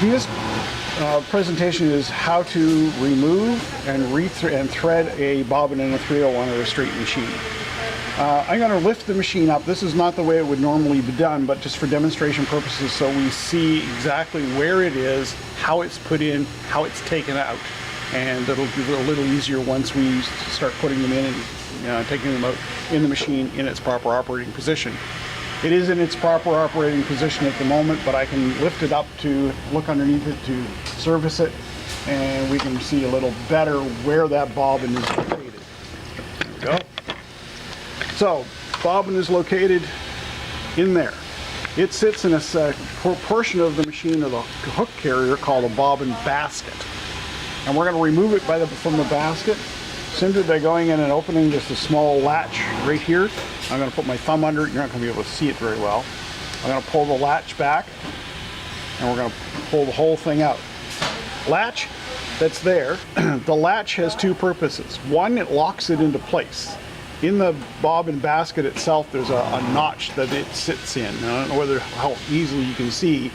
This presentation is how to remove and thread a bobbin and a 3/0 on a restraint machine. I'm going to lift the machine up. This is not the way it would normally be done, but just for demonstration purposes, so we see exactly where it is, how it's put in, how it's taken out, and it'll be a little easier once we start putting them in and taking them out in the machine in its proper operating position. It is in its proper operating position at the moment, but I can lift it up to look underneath it to service it, and we can see a little better where that bobbin is located. There we go. So, bobbin is located in there. It sits in a portion of the machine of the hook carrier called a bobbin basket. And we're going to remove it from the basket simply by going in and opening just a small latch right here. I'm going to put my thumb under it. You're not going to be able to see it very well. I'm going to pull the latch back, and we're going to pull the whole thing out. Latch that's there, the latch has two purposes. One, it locks it into place. In the bobbin basket itself, there's a notch that it sits in. I don't know how easily you can see,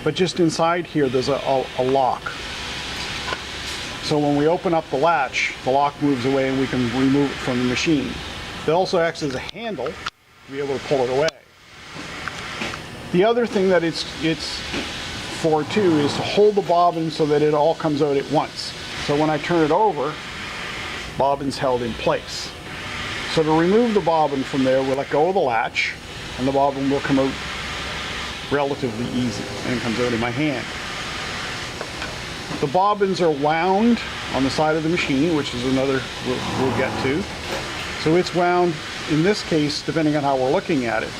but just inside here, there's a lock. So when we open up the latch, the lock moves away and we can remove it from the machine. It also acts as a handle to be able to pull it away. The other thing that it's for too is to hold the bobbin so that it all comes out at once. So when I turn it over, bobbin's held in place. So to remove the bobbin from there, we'll let go of the latch and the bobbin will come out relatively easy, and it comes out in my hand. The bobbins are wound on the side of the machine, which is another we'll get to. So it's wound, in this case, depending on how we're looking at it.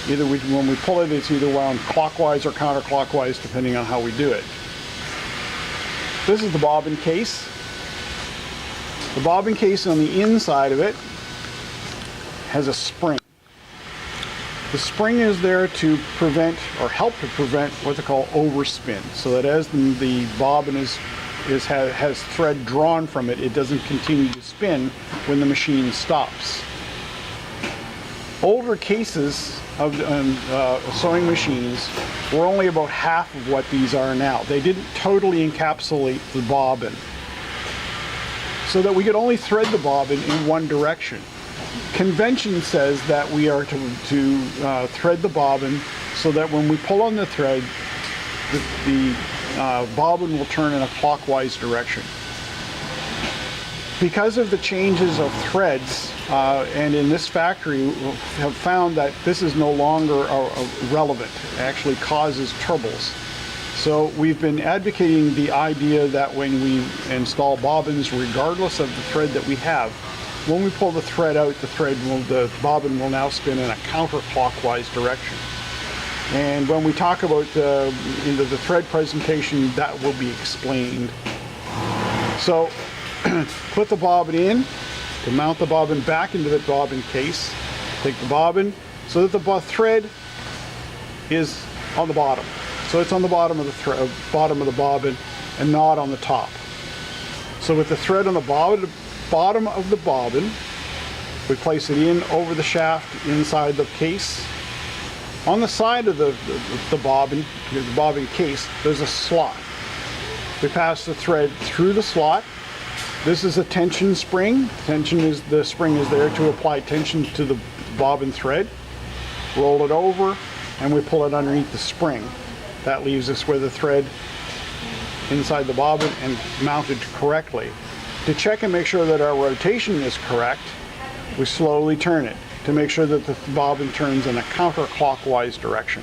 When we pull it, it's either wound clockwise or counterclockwise, depending on how we do it. This is the bobbin case. The bobbin case on the inside of it has a spring. The spring is there to prevent, or help to prevent, what they call overspin, so that as the bobbin has thread drawn from it, it doesn't continue to spin when the machine stops. Older cases of sewing machines were only about half of what these are now. They didn't totally encapsulate the bobbin, so that we could only thread the bobbin in one direction. Convention says that we are to thread the bobbin so that when we pull on the thread, the bobbin will turn in a clockwise direction. Because of the changes of threads, and in this factory have found that this is no longer relevant. It actually causes troubles. So we've been advocating the idea that when we install bobbins, regardless of the thread that we have, when we pull the thread out, the bobbin will now spin in a counterclockwise direction. And when we talk about the thread presentation, that will be explained. So put the bobbin in, to mount the bobbin back into the bobbin case. Take the bobbin so that the thread is on the bottom. So it's on the bottom of the bobbin and not on the top. So with the thread on the bottom of the bobbin, we place it in over the shaft inside the case. On the side of the bobbin case, there's a slot. We pass the thread through the slot. This is a tension spring. The spring is there to apply tension to the bobbin thread. Roll it over and we pull it underneath the spring. That leaves us with the thread inside the bobbin and mounted correctly. To check and make sure that our rotation is correct, we slowly turn it to make sure that the bobbin turns in a counterclockwise direction.